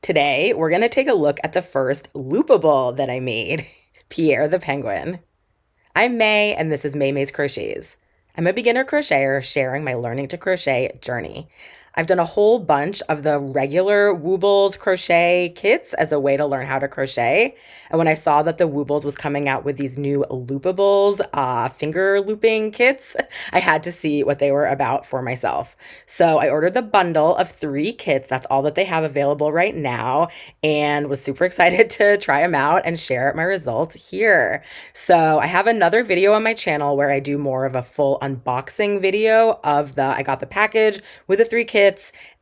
Today, we're going to take a look at the first Loopable that I made, Pierre the Penguin. I'm May, and this is May's Crochets. I'm a beginner crocheter sharing my learning to crochet journey. I've done a whole bunch of the regular Woobles crochet kits as a way to learn how to crochet. And when I saw that the Woobles was coming out with these new Loopables finger looping kits, I had to see what they were about for myself. So I ordered the bundle of 3 kits. That's all that they have available right now, and was super excited to try them out and share my results here. So I have another video on my channel where I do more of a full unboxing video of I got the package with the 3 kits,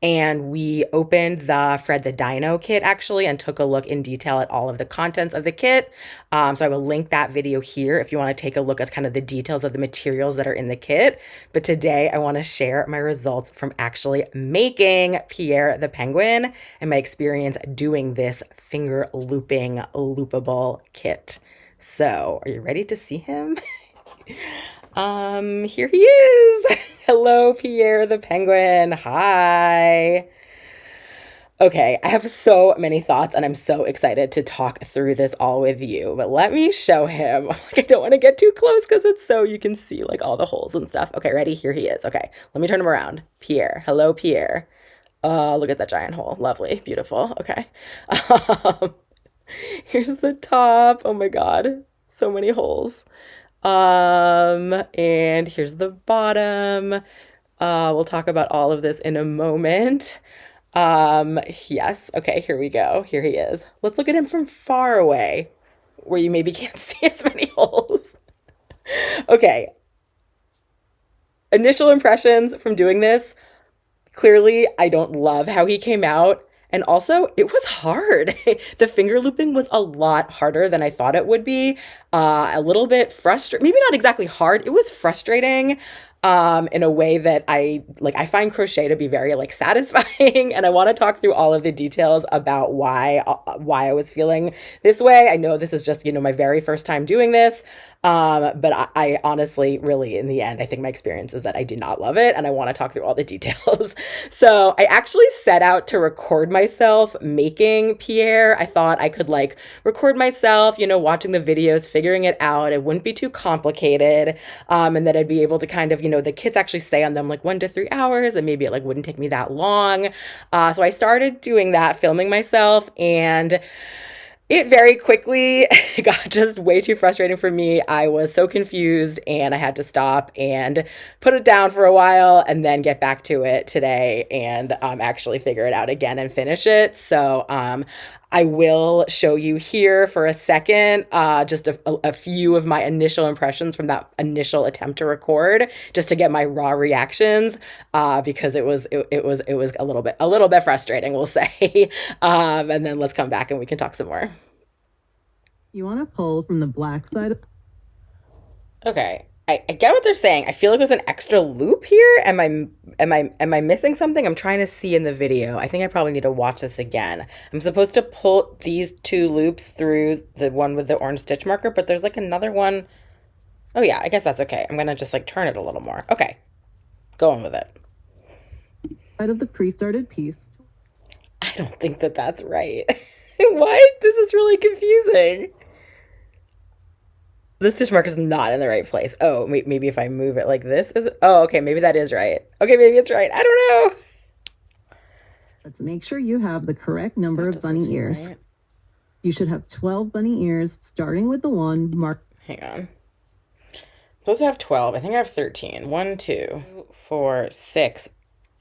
and we opened the Fred the Dino kit actually and took a look in detail at all of the contents of the kit. So I will link that video here if you want to take a look at kind of the details of the materials that are in the kit. But today I want to share my results from actually making Pierre the Penguin and my experience doing this finger looping loopable kit. So are you ready to see him? Here he is. Hello, Pierre the Penguin. Hi. Okay, I have so many thoughts and I'm so excited to talk through this all with you, but let me show him. I don't want to get too close because it's so you can see like all the holes and stuff. Okay, ready? Here he is. Okay, let me turn him around. Pierre. Hello, Pierre. Look at that giant hole. Lovely. Beautiful. Okay. Here's the top. Oh my God. So many holes. And here's the bottom. We'll talk about all of this in a moment. Yes. Okay, here we go. Here he is. Let's look at him from far away where you maybe can't see as many holes. Okay. Initial impressions from doing this. Clearly, I don't love how he came out. And also, it was hard. The finger looping was a lot harder than I thought it would be. A little bit frustrating, maybe not exactly hard. It was frustrating in a way that I find crochet to be very like satisfying. And I want to talk through all of the details about why I was feeling this way. I know this is just, my very first time doing this. But I honestly, really, in the end, I think my experience is that I did not love it, and I want to talk through all the details. So I actually set out to record myself making Pierre. I thought I could record myself, watching the videos, figuring it out. It wouldn't be too complicated, and that I'd be able to kind of, the kits actually say on them 1 to 3 hours, and maybe it wouldn't take me that long. So I started doing that, filming myself, and it very quickly got just way too frustrating for me. I was so confused and I had to stop and put it down for a while and then get back to it today and actually figure it out again and finish it. So I will show you here for a second just a few of my initial impressions from that initial attempt to record, just to get my raw reactions, because it was a little bit frustrating, we'll say. And then let's come back and we can talk some more. You want to pull from the black side? Okay. I get what they're saying. I feel like there's an extra loop here. Am I missing something? I'm trying to see in the video. I think I probably need to watch this again. I'm supposed to pull these 2 loops through the one with the orange stitch marker, but there's another one. Oh yeah, I guess that's okay. I'm gonna just turn it a little more. Okay, going with it. Side of the pre-started piece. I don't think that that's right. What? This is really confusing. The stitch marker is not in the right place. Oh, maybe if I move it like this is. Oh, okay, maybe that is right. Okay, maybe it's right. I don't know. Let's make sure you have the correct number of bunny ears. Right. You should have 12 bunny ears, starting with the one marked. Hang on. I'm supposed to have 12. I think I have 13. 1, 2, 4, 6.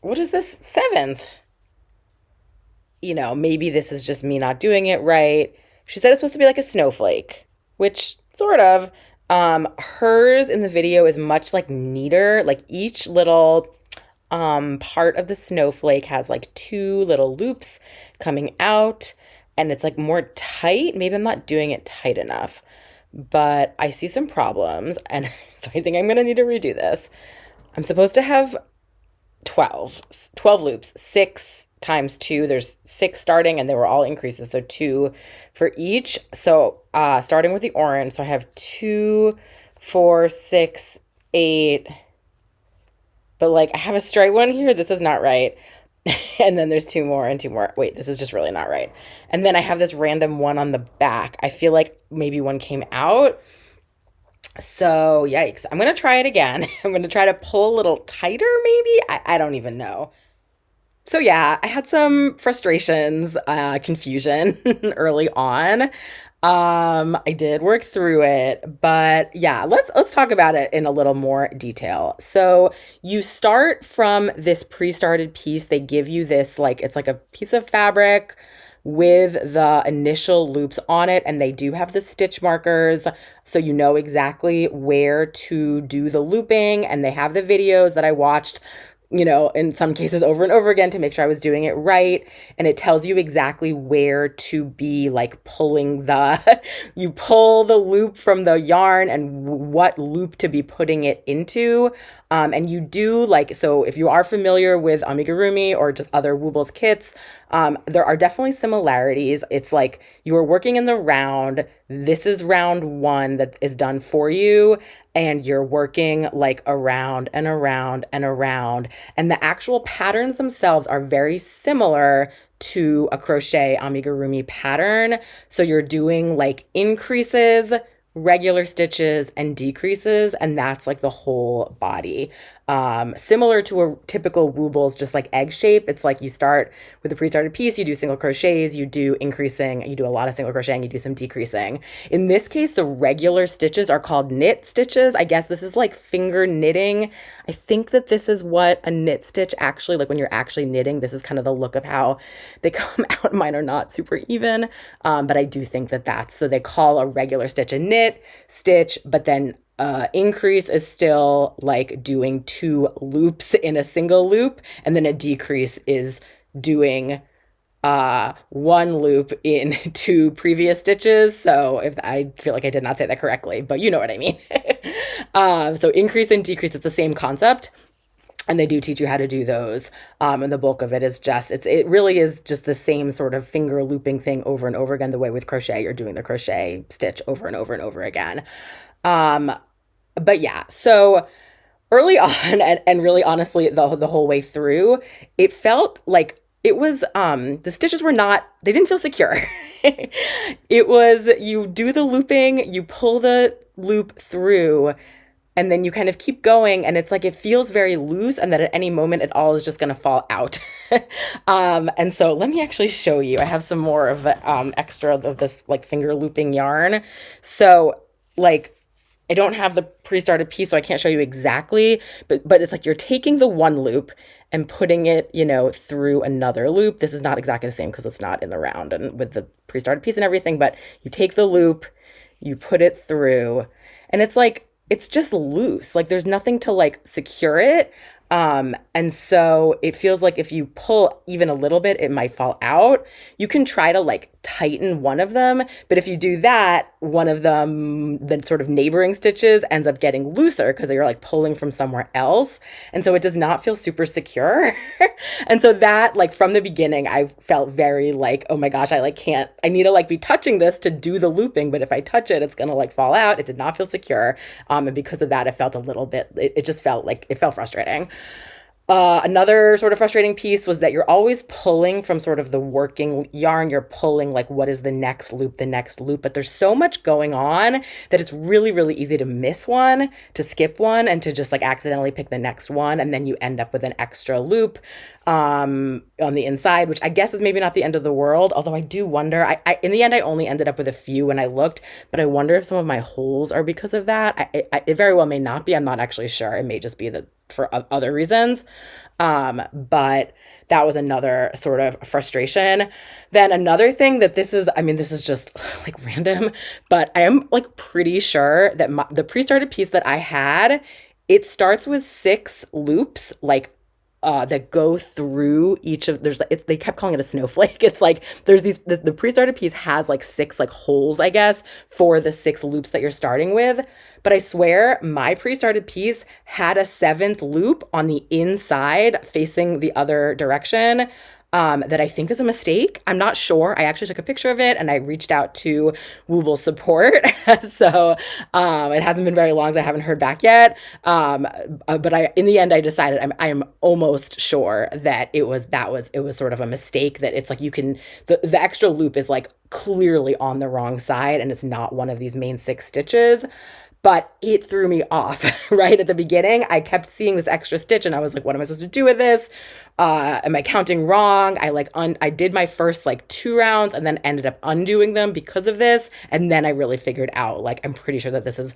What is this? 7th. Maybe this is just me not doing it right. She said it's supposed to be like a snowflake, which sort of. Hers in the video is much neater. Each little part of the snowflake has 2 little loops coming out, and it's more tight. Maybe I'm not doing it tight enough, but I see some problems, and so I think I'm gonna need to redo this. I'm supposed to have 12 loops, 6 times 2. There's 6 starting, and they were all increases, so 2 for each. So starting with the orange, so I have 2, 4, 6, 8. But I have a straight one here. This is not right. And then there's two more and two more. Wait, this is just really not right. And then I have this random one on the back. I feel like maybe one came out. So yikes. I'm going to try it again. I'm going to try to pull a little tighter, maybe. I don't even know. So yeah, I had some frustrations, confusion early on. I did work through it, but yeah, let's talk about it in a little more detail. So you start from this pre-started piece. They give you this like it's like a piece of fabric with the initial loops on it, and they do have the stitch markers, so you know exactly where to do the looping, and they have the videos that I watched, in some cases over and over again to make sure I was doing it right. And it tells you exactly where to be like pulling you pull the loop from the yarn and what loop to be putting it into. And you do like, so if you are familiar with Amigurumi or just other Woobles kits, there are definitely similarities. It's like you are working in the round. This is round one that is done for you, and you're working like around and around and around. And the actual patterns themselves are very similar to a crochet amigurumi pattern. So you're doing like increases, regular stitches, and decreases, and that's like the whole body. Similar to a typical Woobles, just like egg shape. It's like you start with a pre-started piece, you do single crochets, you do increasing, you do a lot of single crocheting, you do some decreasing. In this case, the regular stitches are called knit stitches. I guess this is like finger knitting. I think that this is what a knit stitch actually, like when you're actually knitting, this is kind of the look of how they come out. Mine are not super even, but I do think that so they call a regular stitch a knit stitch, but then increase is still like doing two loops in a single loop, and then a decrease is doing one loop in two previous stitches. So if I feel like I did not say that correctly, but you know what I mean. So increase and decrease, it's the same concept. And they do teach you how to do those. And the bulk of it is it really is just the same sort of finger looping thing over and over again. The way with crochet, you're doing the crochet stitch over and over and over again. But yeah, so early on and really honestly the whole way through, it felt like it was the stitches were not, they didn't feel secure. It was, you do the looping, you pull the loop through, and then you kind of keep going, and it's like it feels very loose, and that at any moment it all is just going to fall out. And so let me actually show you. I have some more of the extra of this like finger looping yarn. So like I don't have the pre-started piece, so I can't show you exactly, but it's like you're taking the one loop and putting it, through another loop. This is not exactly the same because it's not in the round and with the pre-started piece and everything, but you take the loop, you put it through, and it's like, it's just loose. Like there's nothing to like secure it. And so it feels like if you pull even a little bit, it might fall out. You can try to like tighten one of them, but if you do that, one of them, the sort of neighboring stitches ends up getting looser because you're like pulling from somewhere else. And so it does not feel super secure. And so that like from the beginning, I felt very like, oh my gosh, I need to like be touching this to do the looping, but if I touch it, it's going to like fall out. It did not feel secure. And because of that, it felt a little bit, it just felt like, it felt frustrating. Another sort of frustrating piece was that you're always pulling from sort of the working yarn. You're pulling like, what is the next loop, but there's so much going on that it's really, really easy to miss one, to skip one, and to just like accidentally pick the next one. And then you end up with an extra loop on the inside, which I guess is maybe not the end of the world. Although I do wonder, in the end, I only ended up with a few when I looked, but I wonder if some of my holes are because of that. It very well may not be. I'm not actually sure. It may just be for other reasons. But that was another sort of frustration. Then another thing that this is just like random, but I am like pretty sure that the pre-started piece that I had, it starts with 6 loops, like that go through each of, they kept calling it a snowflake. It's like there's the pre-started piece has like 6 like holes, I guess, for the 6 loops that you're starting with. But I swear my pre-started piece had a 7th loop on the inside facing the other direction. that I think is a mistake. I'm not sure. I actually took a picture of it and I reached out to Wooble support. So it hasn't been very long, so I haven't heard back yet. But in the end, I decided I'm almost sure that it was sort of a mistake, that it's like you can, the extra loop is like clearly on the wrong side and it's not one of these main 6 stitches. But it threw me off right at the beginning. I kept seeing this extra stitch and I was like, what am I supposed to do with this? Am I counting wrong? I did my first like 2 rounds and then ended up undoing them because of this. And then I really figured out, like, I'm pretty sure that this is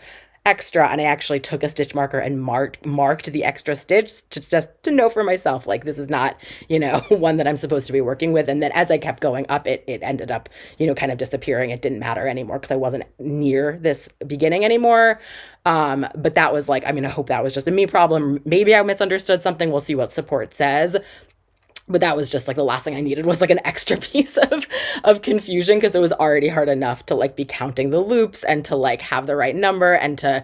extra. And I actually took a stitch marker and marked the extra stitch to just to know for myself, like, this is not, one that I'm supposed to be working with. And then as I kept going up, it ended up, kind of disappearing. It didn't matter anymore because I wasn't near this beginning anymore. But that was like, I mean, I hope that was just a me problem. Maybe I misunderstood something. We'll see what support says. But that was just like the last thing I needed was like an extra piece of confusion, because it was already hard enough to like be counting the loops and to like have the right number, and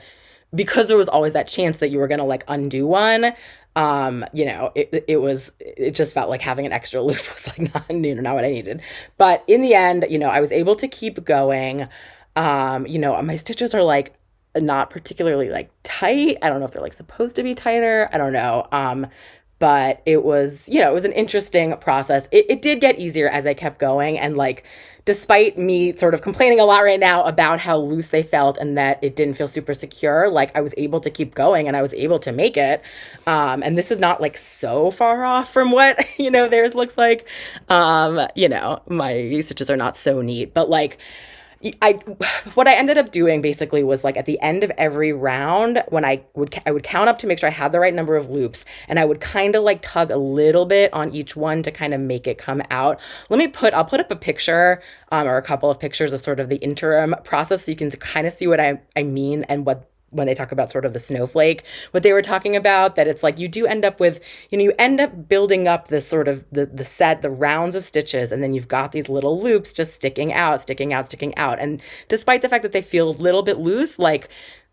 because there was always that chance that you were going to like undo one. It just felt like having an extra loop was like not what I needed. But in the end, I was able to keep going. My stitches are like not particularly like tight. I don't know if they're like supposed to be tighter. I don't know. But it was, it was an interesting process. It did get easier as I kept going. And like, despite me sort of complaining a lot right now about how loose they felt and that it didn't feel super secure, like I was able to keep going and I was able to make it. And this is not like so far off from what, theirs looks like. My stitches are not so neat, but like, what I ended up doing basically was like at the end of every round, when I would count up to make sure I had the right number of loops, and I would kind of like tug a little bit on each one to kind of make it come out. I'll put up a picture or a couple of pictures of sort of the interim process so you can kind of see what I mean, and when they talk about sort of the snowflake, what they were talking about, that it's like you do end up with, you end up building up this sort of the rounds of stitches, and then you've got these little loops just sticking out, sticking out, sticking out. And despite the fact that they feel a little bit loose, like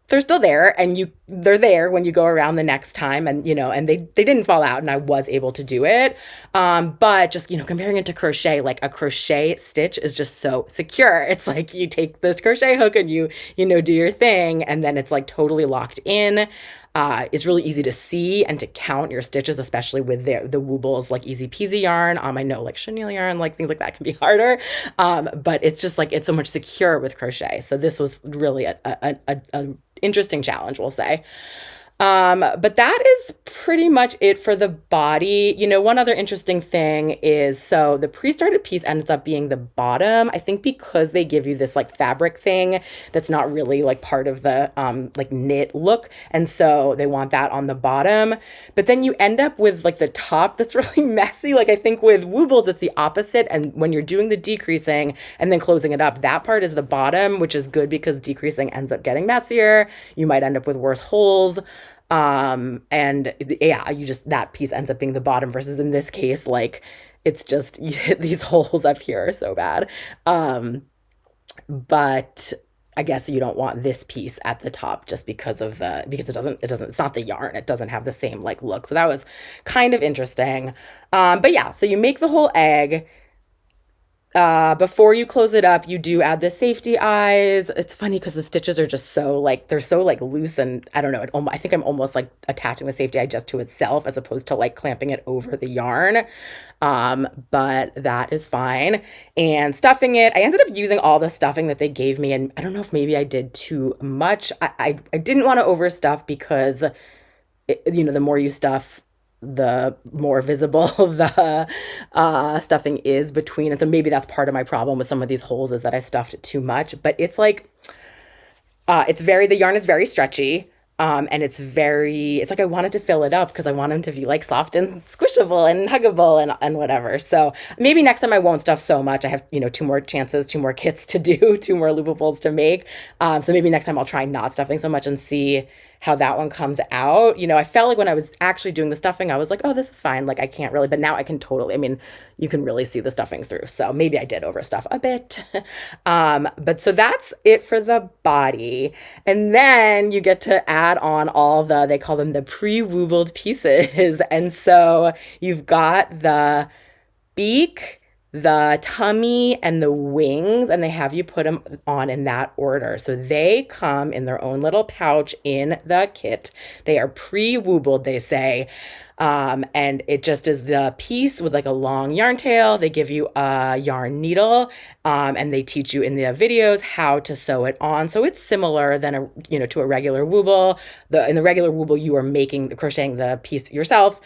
they're still there, and they're there when you go around the next time, and and they didn't fall out, and I was able to do it. But just comparing it to crochet, like a crochet stitch is just so secure. It's like you take this crochet hook and you do your thing, and then it's like totally locked in. It's really easy to see and to count your stitches, especially with the Woobles, like easy peasy yarn. I know like chenille yarn, like things like that can be harder. But it's just like, it's so much secure with crochet. So this was really a interesting challenge, we'll say. But that is pretty much it for the body. One other interesting thing is, so the pre-started piece ends up being the bottom, I think, because they give you this like fabric thing that's not really like part of the like knit look. And so they want that on the bottom, but then you end up with like the top that's really messy. Like I think with Woobles, it's the opposite. And when you're doing the decreasing and then closing it up, that part is the bottom, which is good because decreasing ends up getting messier. You might end up with worse holes. And yeah, that piece ends up being the bottom, versus in this case, like it's just these holes up here are so bad. But I guess you don't want this piece at the top just because it's not the yarn. It doesn't have the same like look. So that was kind of interesting. But yeah, so you make the whole egg. Before you close it up, you do add the safety eyes. It's funny because the stitches are just so like, they're so like loose, and I don't know, I think I'm almost like attaching the safety eye just to itself as opposed to like clamping it over the yarn. But that is fine. And stuffing it, I ended up using all the stuffing that they gave me, and I don't know if maybe I did too much. I didn't want to overstuff because the more you stuff, the more visible the stuffing is between. And so maybe that's part of my problem with some of these holes, is that I stuffed too much. But it's like, the yarn is very stretchy. And it's like I wanted to fill it up because I want them to be like soft and squishable and huggable and whatever. So maybe next time I won't stuff so much. I have, 2 more chances, 2 more kits to do, 2 more Loopables to make. So maybe next time I'll try not stuffing so much and see how that one comes out. I felt like when I was actually doing the stuffing, I was like, oh, this is fine. Like I can't really, but now I can totally, you can really see the stuffing through. So maybe I did overstuff a bit. But so that's it for the body. And then you get to add on all they call them the pre-woobled pieces. And so you've got the beak, the tummy, and the wings, and they have you put them on in that order. So they come in their own little pouch in the kit. They are pre-woobled, they say. And it just is the piece with like a long yarn tail. They give you a yarn needle, and they teach you in the videos how to sew it on. So it's similar than to a regular wooble. In the regular wooble, you are crocheting the piece yourself,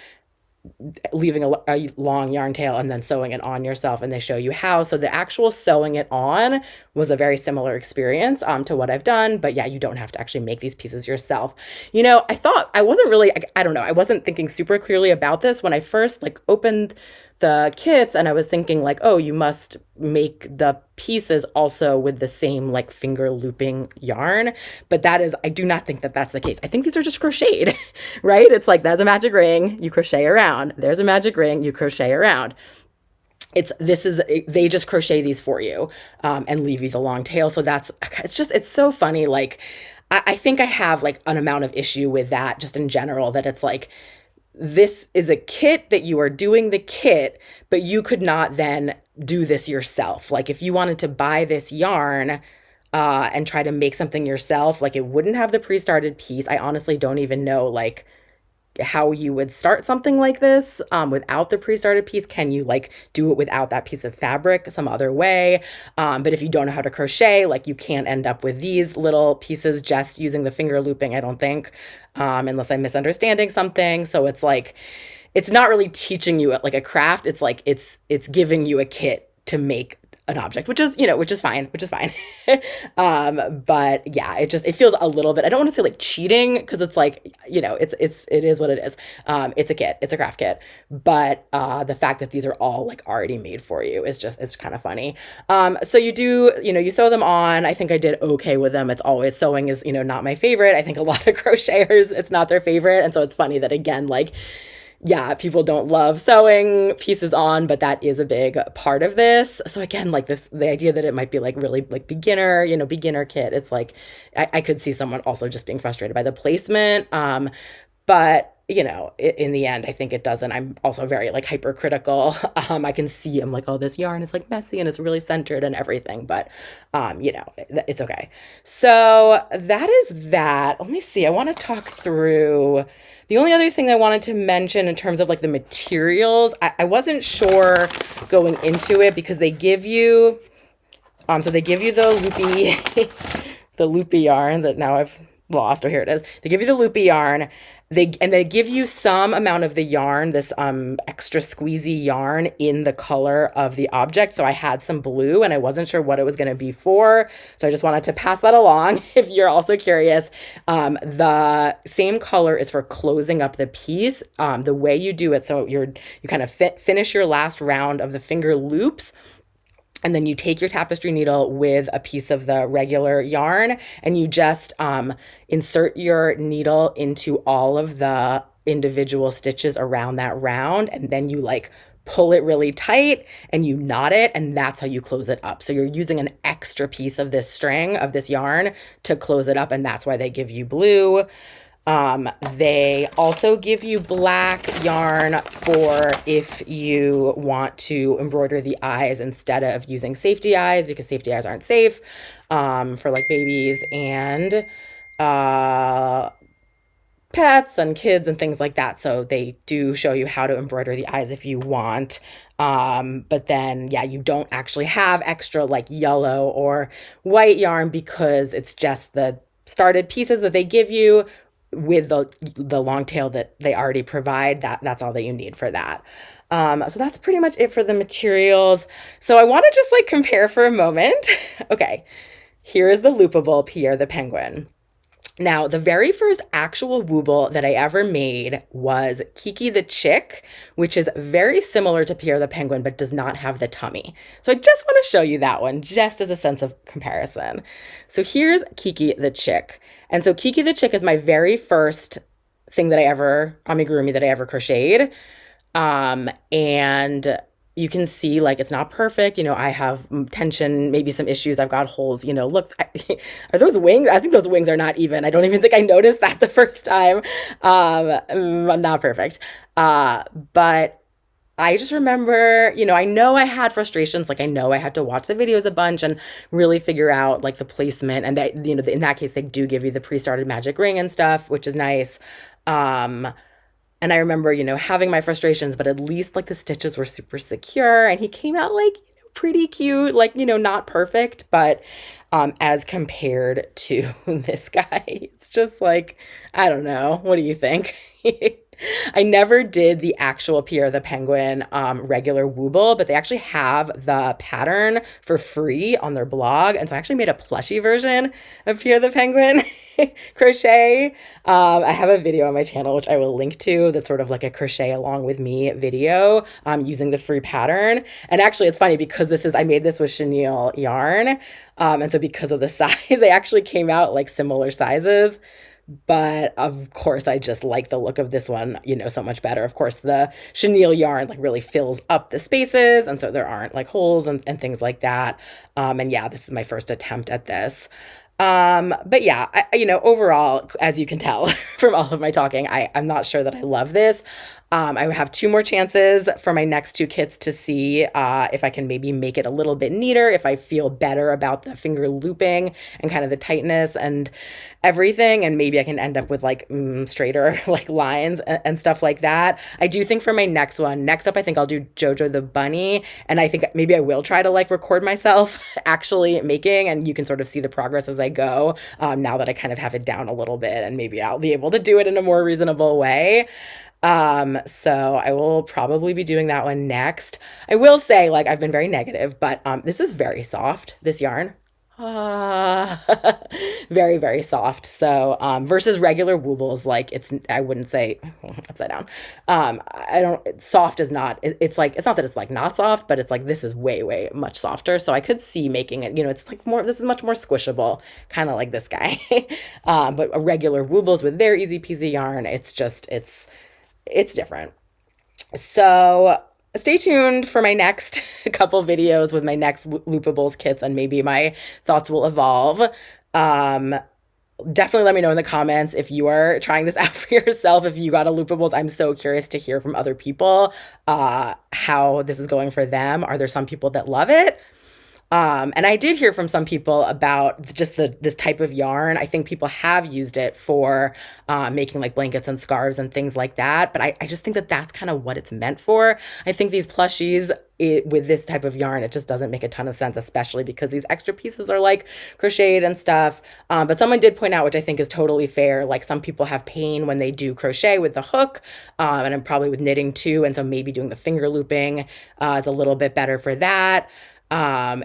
leaving a long yarn tail and then sewing it on yourself, and they show you how. So the actual sewing it on was a very similar experience to what I've done, but yeah, you don't have to actually make these pieces yourself. I thought I wasn't really, I don't know, I wasn't thinking super clearly about this when I first opened the kits, and I was thinking oh, you must make the pieces also with the same finger looping yarn, but I do not think that that's the case. I think these are just crocheted, right? It's that's a magic ring, you crochet around. There's a magic ring, you crochet around. They just crochet these for you, and leave you the long tail. So it's so funny. I think I have an amount of issue with that just in general, that it's this is a kit that you are doing the kit, but you could not then do this yourself. If you wanted to buy this yarn and try to make something yourself, it wouldn't have the pre-started piece. I honestly don't even know how you would start something like this without the pre-started piece. Can you do it without that piece of fabric some other way? But if you don't know how to crochet, you can't end up with these little pieces just using the finger looping, I don't think, unless I'm misunderstanding something. So it's it's not really teaching you a craft. It's giving you a kit to make an object, which is fine. But yeah, it feels a little bit, I don't want to say cheating, because it's it is what it is. It's a kit, it's a craft kit, but the fact that these are all already made for you is it's kind of funny. So you sew them on. I think I did okay with them. It's always, sewing is not my favorite. I think a lot of crocheters, it's not their favorite, and so it's funny that again, yeah, people don't love sewing pieces on, but that is a big part of this. So again, the idea that it might be really beginner, beginner kit, it's I could see someone also just being frustrated by the placement. But in the end, I think it doesn't. I'm also very hypercritical. I can see, I'm oh, this yarn is messy and it's really centered and everything, but it's okay. So that is that. Let me see. I want to talk through the only other thing I wanted to mention in terms of the materials. I wasn't sure going into it, because they give you, so they give you the loopy, the loopy yarn that now I've lost. Oh, here it is. They give you the loopy yarn. They give you some amount of the yarn, this extra squeezy yarn, in the color of the object. So I had some blue, and I wasn't sure what it was going to be for. So I just wanted to pass that along if you're also curious. The same color is for closing up the piece. The way you do it, so you kind of finish your last round of the finger loops, and then you take your tapestry needle with a piece of the regular yarn, and you just insert your needle into all of the individual stitches around that round, and then you pull it really tight and you knot it, and that's how you close it up. So you're using an extra piece of this string, of this yarn, to close it up, and that's why they give you blue. They also give you black yarn for if you want to embroider the eyes instead of using safety eyes, because safety eyes aren't safe for babies and pets and kids and things like that. So they do show you how to embroider the eyes if you want. But then, yeah, you don't actually have extra yellow or white yarn, because it's just the started pieces that they give you with the long tail that they already provide. That's all that you need for that. So that's pretty much it for the materials. So I want to just compare for a moment. Okay, here is the Loopable Pierre the Penguin. Now, the very first actual wooble that I ever made was Kiki the Chick, which is very similar to Pierre the Penguin, but does not have the tummy. So I just want to show you that one, just as a sense of comparison. So here's Kiki the Chick. And so Kiki the Chick is my very first thing that amigurumi that I ever crocheted. And you can see it's not perfect. I have tension, maybe some issues. I've got holes, look, are those wings? I think those wings are not even. I don't even think I noticed that the first time. Not perfect. But I just remember, I know I had frustrations. Like I know I had to watch the videos a bunch and really figure out like the placement. And that, in that case, they do give you the pre-started magic ring and stuff, which is nice. Um, and I remember, having my frustrations, but at least like the stitches were super secure and he came out like pretty cute, like, not perfect, but as compared to this guy, it's just like, I don't know. What do you think? I never did the actual Pierre the Penguin regular Wooble, but they actually have the pattern for free on their blog. And so I actually made a plushie version of Pierre the Penguin crochet. I have a video on my channel, which I will link to, that's sort of like a crochet along with me video using the free pattern. And actually, it's funny because I made this with chenille yarn. And so because of the size, they actually came out like similar sizes. But of course, I just like the look of this one, so much better. Of course, the chenille yarn like really fills up the spaces. And so there aren't like holes and things like that. And yeah, this is my first attempt at this. But yeah, overall, as you can tell from all of my talking, I'm not sure that I love this. I have 2 more chances for my next 2 kits to see if I can maybe make it a little bit neater, if I feel better about the finger looping and kind of the tightness and everything, and maybe I can end up with like straighter like lines and stuff like that. I do think for my next up, I think I'll do Jojo the Bunny, and I think maybe I will try to like record myself actually making, and you can sort of see the progress as I go, now that I kind of have it down a little bit, and maybe I'll be able to do it in a more reasonable way. So I will probably be doing that one next. I will say, like, I've been very negative, but this is very soft, this yarn. Very, very soft. So, versus regular Woobles, like I wouldn't say upside down. Soft is not, it's like, it's not that it's like not soft, but it's like, this is way, way much softer. So I could see making it, it's like this is much more squishable, kind of like this guy. But a regular Woobles with their easy peasy yarn, it's different. So stay tuned for my next couple videos with my next Loopables kits, and maybe my thoughts will evolve. Definitely let me know in the comments if you are trying this out for yourself, if you got a Loopables. I'm so curious to hear from other people how this is going for them. Are there some people that love it? And I did hear from some people about just this type of yarn. I think people have used it for making like blankets and scarves and things like that. But I just think that that's kind of what it's meant for. I think these plushies with this type of yarn, it just doesn't make a ton of sense, especially because these extra pieces are like crocheted and stuff. But someone did point out, which I think is totally fair, like some people have pain when they do crochet with the hook, and I'm probably with knitting too. And so maybe doing the finger looping is a little bit better for that.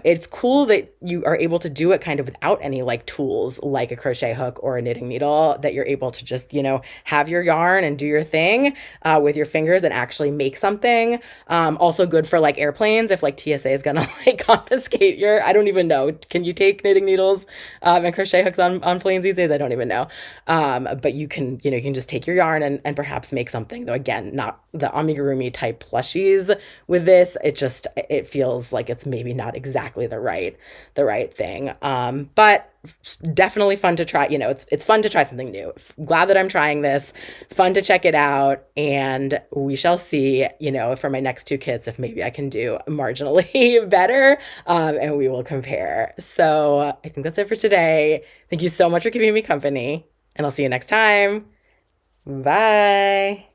It's cool that you are able to do it kind of without any like tools like a crochet hook or a knitting needle, that you're able to just, have your yarn and do your thing with your fingers and actually make something. Also good for like airplanes if like TSA is gonna like confiscate I don't even know. Can you take knitting needles and crochet hooks on planes these days? I don't even know. But you can just take your yarn and perhaps make something, though again, not the amigurumi type plushies with this. It feels like it's maybe not exactly the right thing. But definitely fun to try. It's fun to try something new. Glad that I'm trying this. Fun to check it out, and we shall see. For my next 2 kits, if maybe I can do marginally better, and we will compare. So I think that's it for today. Thank you so much for keeping me company, and I'll see you next time. Bye.